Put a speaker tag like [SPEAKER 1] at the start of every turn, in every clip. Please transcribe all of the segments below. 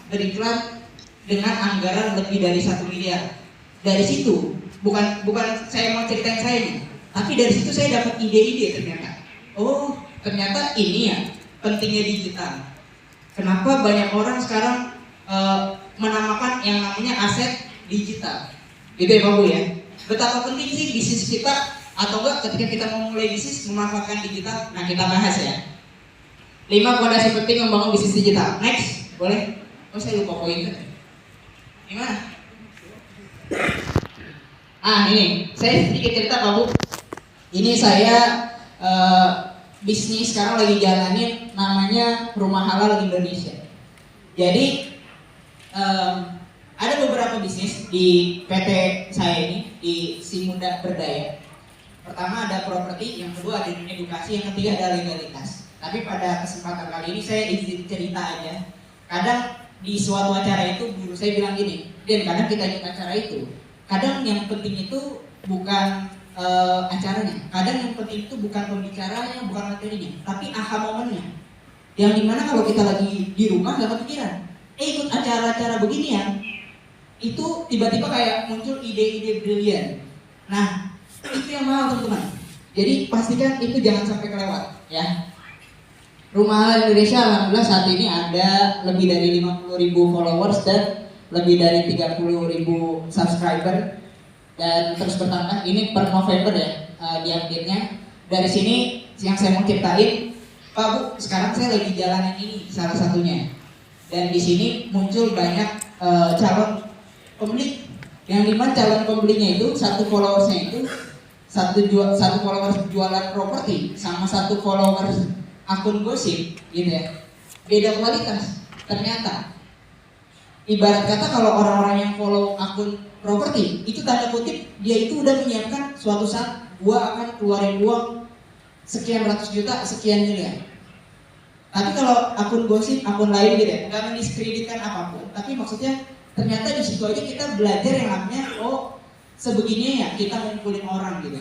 [SPEAKER 1] beriklan dengan anggaran lebih dari 1 miliar. Dari situ, bukan saya mau ceritain saya nih, tapi dari situ saya dapat ide-ide ternyata. Oh, ternyata ini ya pentingnya digital. Kenapa banyak orang sekarang menamakan yang namanya aset digital, gitu ya Pak Bu ya. Betapa penting sih bisnis kita, atau enggak ketika kita mau mulai bisnis memanfaatkan digital. Nah, kita bahas ya 5 fondasi penting membangun bisnis digital. Next, boleh? Oh, saya lupa poin kan? Gimana? Ini saya sedikit cerita Pak Bu. Ini saya bisnis sekarang lagi jalanin, namanya Rumah Halal Indonesia. Jadi ada beberapa bisnis di PT saya ini, di Simunda Berdaya. Pertama ada properti, yang kedua ada edukasi, yang ketiga ada legalitas. Tapi pada kesempatan kali ini saya izin cerita aja. Kadang di suatu acara itu guru saya bilang gini, dan kadang kita ikut acara itu, kadang yang penting itu bukan acaranya, kadang yang penting itu bukan pembicaranya, bukan materinya, tapi aha momennya. Yang dimana kalau kita lagi di rumah gak kepikiran, ikut acara-acara beginian, itu tiba-tiba kayak muncul ide-ide brilian. Nah, itu yang mahal teman-teman. Jadi pastikan itu jangan sampai kelewat ya. Rumah Halal Indonesia alhamdulillah saat ini ada lebih dari 50.000 followers dan lebih dari 30.000 subscriber, dan terus bertambah. Ini per November ya di update-nya. Dari sini yang saya mau ceritain, Pak Bu, sekarang saya lagi jalanin ini salah satunya. Dan di sini muncul banyak calon pembeli. Yang dimana calon pembelinya itu satu followersnya itu satu followers jualan properti sama satu followers akun gosip gitu ya, beda kualitas. Ternyata ibarat kata kalau orang-orang yang follow akun properti itu tanda kutip dia itu udah menyiapkan suatu saat gua akan keluarin uang sekian ratus juta, sekian miliar. Tapi kalau akun gosip, akun lain gitu ya, nggak mendiskreditkan apapun, tapi maksudnya ternyata di situ aja kita belajar yang namanya sebegininya ya kita ngumpulin orang gitu,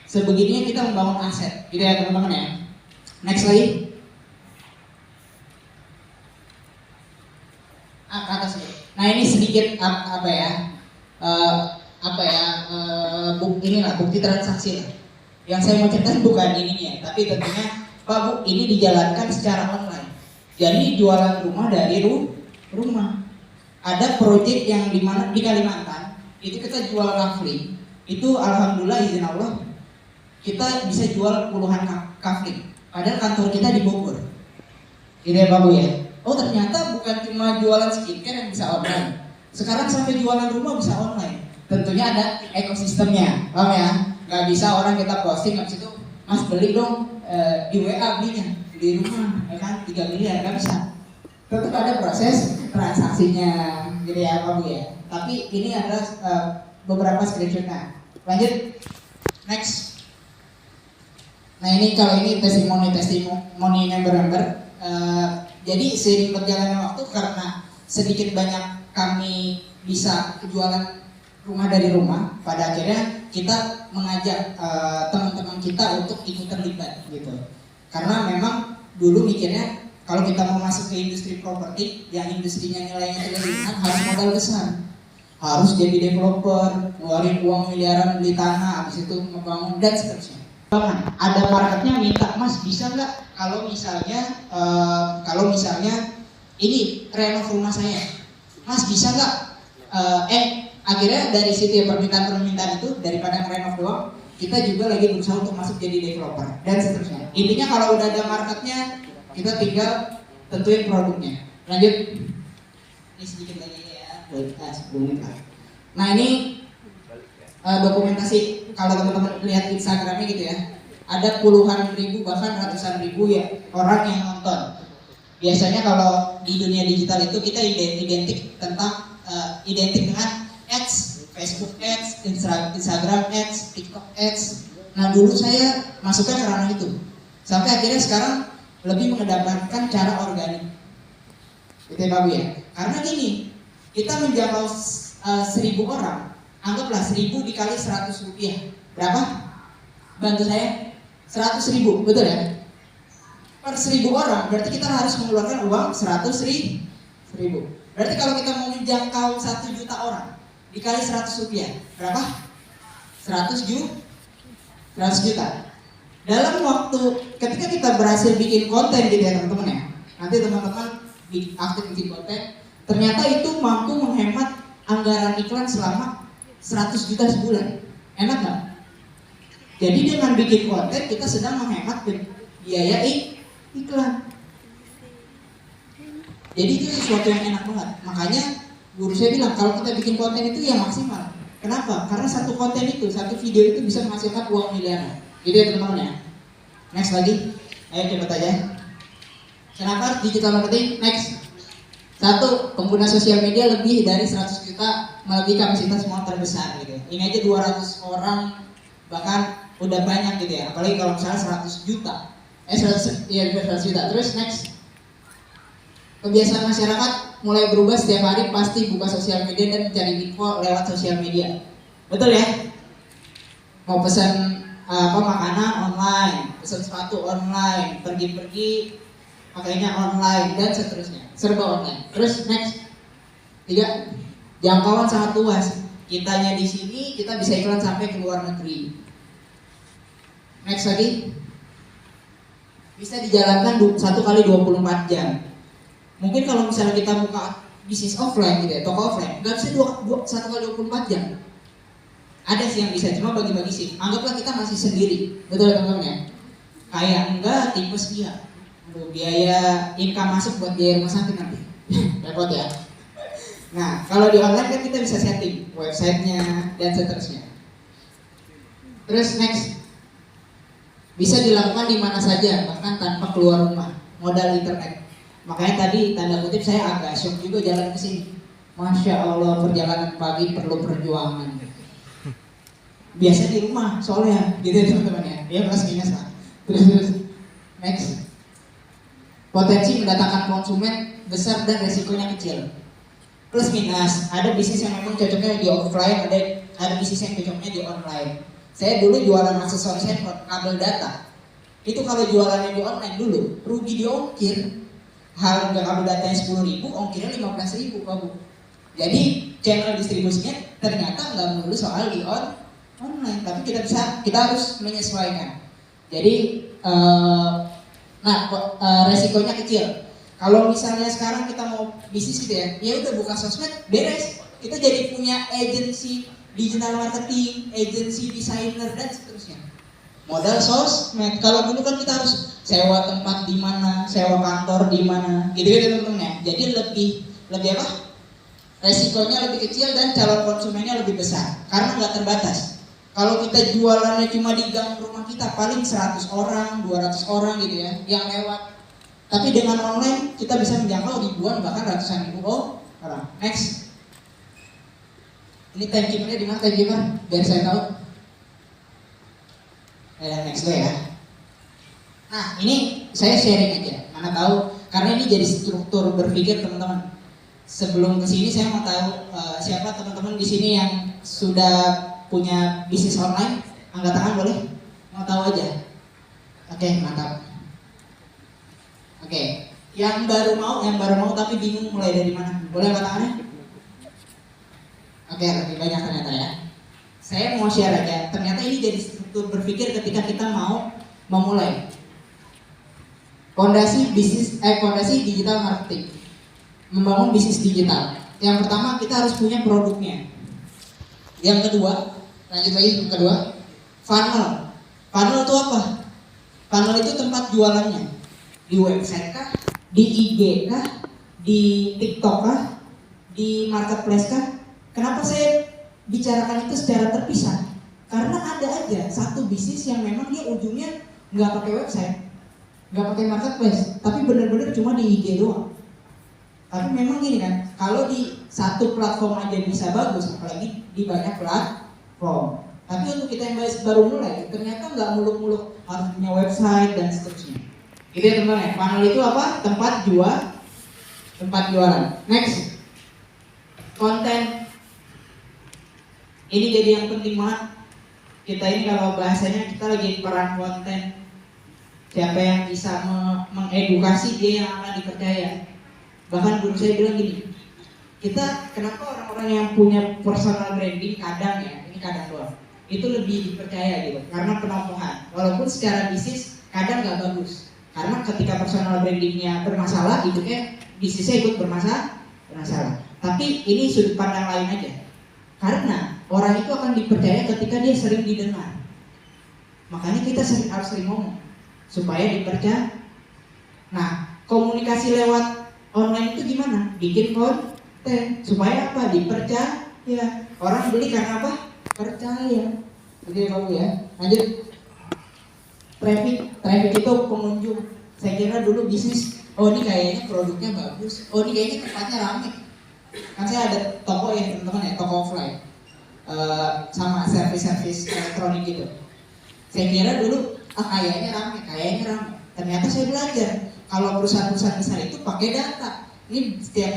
[SPEAKER 1] sebegininya kita membangun aset gitu ya teman-teman ya. Next lagi. Ke atas ya. Nah ini sedikit bukti transaksi lah. Yang saya mau ceritakan bukan ininya, tapi tentunya Pak Bu, ini dijalankan secara online. Jadi jualan rumah dari rumah. Ada proyek yang dimana di Kalimantan itu kita jual kafling. Itu alhamdulillah izin Allah kita bisa jual puluhan kafling. Padahal kantor kita di Bogor. Gitu ya Pak Bu ya. Oh ternyata bukan cuma jualan skincare yang bisa online. Sekarang sampai jualan rumah bisa online. Tentunya ada ekosistemnya, paham ya? Gak bisa orang kita posting habis itu, Mas beli dong di WA belinya, di rumah, ya kan 3 miliar, gak bisa. Tetap ada proses transaksinya, gitu ya Pak Bu ya. Tapi ini adalah beberapa screenshotnya. Lanjut, next. Nah ini kalau ini testimoni member-member. Jadi seiring berjalannya waktu, karena sedikit banyak kami bisa jualan rumah dari rumah, pada akhirnya kita mengajak teman-teman kita untuk ikut terlibat gitu. Karena memang dulu mikirnya kalau kita mau masuk ke industri properti yang industrinya nilainya triliunan harus modal besar, harus jadi developer, ngeluarin uang miliaran beli tanah, habis itu membangun dan seterusnya. Ada marketnya minta, Mas bisa nggak kalau misalnya ini renov rumah saya, Mas bisa nggak? Akhirnya dari situ ya permintaan itu, daripada renov doang, kita juga lagi berusaha untuk masuk jadi developer dan seterusnya. Intinya kalau udah ada marketnya, kita tinggal tentuin produknya. Lanjut, ini sedikit lagi ya, 10 menit lah. Nah ini dokumentasi, kalau teman-teman lihat Instagramnya gitu ya, ada puluhan ribu bahkan ratusan ribu ya orang yang nonton. Biasanya kalau di dunia digital itu kita identik dengan ads, Facebook ads, Instagram ads, TikTok ads. Nah dulu saya masuknya ke ranah itu, sampai akhirnya sekarang lebih mengedepankan cara organik. Gitu ya Pak Bu ya. Karena gini, kita menjangkau 1000 orang. Anggaplah 1000 dikali 100 rupiah. Berapa? Bantu saya. 100.000, betul ya? Per 1000 orang, berarti kita harus mengeluarkan uang 100.000 ribu. Berarti kalau kita mau menjangkau 1 juta orang dikali 100 rupiah, berapa? 100 juta. Dalam waktu ketika kita berhasil bikin konten gitu ya teman-teman ya, nanti teman-teman aktif bikin konten, ternyata itu mampu menghemat anggaran iklan selama 100 juta sebulan. Enak nggak? Jadi dengan bikin konten kita sedang menghemat biaya iklan. Jadi itu sesuatu yang enak banget. Makanya guru saya bilang kalau kita bikin konten itu ya maksimal. Kenapa? Karena satu konten itu, satu video itu bisa menghasilkan uang miliaran. Gitu ya teman-teman ya. Next lagi. Ayo coba aja. Kenapa digital marketing? Next. 1. Pengguna sosial media lebih dari 100 juta melebihi kapasitas mall terbesar gitu. Ini aja 200 orang bahkan udah banyak gitu ya. Apalagi kalau misalnya 100 juta. 100 juta. Terus next. Kebiasaan masyarakat mulai berubah setiap hari, pasti buka sosial media dan mencari info lewat sosial media. Betul ya? Mau pesan makanan online, pesan sepatu online, pergi-pergi pakainya online dan seterusnya. Serba online. Terus next. 3. Jangkauan sangat luas. Kitanya di sini, kita bisa iklan sampai ke luar negeri. Next lagi. Bisa dijalankan 1 kali 24 jam. Mungkin kalau misalnya kita buka bisnis offline gitu ya, toko offline, nggak bisa 1 kali 24 jam. Ada sih yang bisa, cuma bagi-bagi sih. Anggaplah kita masih sendiri, betul teman-teman ya? Kayak enggak, tipes dia. Biaya income masuk buat biaya rumah sakit nanti. Repot ya. Nah, kalau di online kan kita bisa setting websitenya dan seterusnya. Terus next. Bisa dilakukan di mana saja, bahkan tanpa keluar rumah. Modal internet. Makanya tadi tanda kutip saya agak syok juga jalan ke sini. Masya Allah, perjalanan pagi perlu perjuangan. Biasa di rumah soalnya, gitu ya teman-teman ya. Dia plus minus lah. Terus next. Potensi mendatangkan konsumen besar dan resikonya kecil. Plus minus, ada bisnis yang memang cocoknya di offline, ada bisnis yang cocoknya di online. Saya dulu jualan aksesoris handphone, kabel data. Itu kalau jualannya di online dulu, rugi di ongkir. Harga kabel datanya 10.000, ongkirnya 15.000 Pak Bu. Jadi channel distribusinya ternyata nggak melulu soal di online, tapi kita harus menyesuaikan. Jadi resikonya kecil. Kalau misalnya sekarang kita mau bisnis gitu ya udah buka sosmed, beres. Kita jadi punya agensi digital marketing, agensi desainer dan seterusnya. Modal sosmed. Kalau dulu kan kita harus sewa tempat di mana, sewa kantor di mana, gitu teman-teman ya. Jadi lebih apa? Resikonya lebih kecil dan calon konsumennya lebih besar karena nggak terbatas. Kalau kita jualannya cuma di gang rumah kita paling 100 orang, 200 orang gitu ya yang lewat. Tapi dengan online kita bisa menjangkau ribuan bahkan ratusan ribu orang. Next. Ini timekeepernya di mana timekeeper? Biar saya tahu. Next ya. Nah ini saya sharing aja, mana tahu karena ini jadi struktur berpikir teman-teman. Sebelum kesini saya mau tahu siapa teman-teman di sini yang sudah punya bisnis online, angkat tangan boleh? Mau tahu aja. Oke, mantap. Oke, yang baru mau tapi bingung mulai dari mana? Boleh angkat tangannya? Oke, lebih banyak ternyata ya. Saya mau share aja, ternyata ini jadi struktur berpikir ketika kita mau memulai fondasi digital marketing, membangun bisnis digital. Yang pertama kita harus punya produknya. Yang kedua, lanjut lagi yang kedua, funnel. Funnel itu apa? Funnel itu tempat jualannya. Di website kah? Di IG kah? Di TikTok kah? Di marketplace kah? Kenapa saya bicarakan itu secara terpisah? Karena ada aja satu bisnis yang memang dia ujungnya nggak pakai website, nggak pakai marketplace, tapi benar-benar cuma di IG doang. Tapi memang gini kan, kalau di satu platform aja bisa bagus, apalagi di banyak platform. Tapi untuk kita yang baru mulai, ternyata nggak muluk-muluk harus punya website dan seterusnya. Gitu ya teman-teman ya. Funnel itu apa? Tempat jualan. Next, konten. Ini jadi yang penting banget. Kita ini kalau bahasanya kita lagi peran konten. Siapa yang bisa mengedukasi dia yang akan dipercaya. Bahkan guru saya bilang gini, kita kenapa orang-orang yang punya personal branding kadang ya, ini kadang doang, itu lebih dipercaya gitu, karena penompohan. Walaupun secara bisnis kadang nggak bagus, karena ketika personal brandingnya bermasalah, hidupnya bisnisnya ikut bermasalah. Tapi ini sudut pandang lain aja, karena orang itu akan dipercaya ketika dia sering didengar. Makanya kita harus sering ngomong supaya dipercaya. Nah, komunikasi lewat online itu gimana? Bikin konten supaya apa? Dipercaya. Orang beli karena apa? Percaya. Oke kamu ya. Lanjut. Traffic itu pengunjung. Saya kira dulu bisnis, oh ini kayaknya produknya bagus, oh ini kayaknya tempatnya rame. Kan saya ada toko ya teman-teman ya, toko offline, sama servis elektronik gitu. Saya kira dulu, kayaknya rame. Ternyata saya belajar kalau perusahaan-perusahaan besar itu pakai data. Ini setiap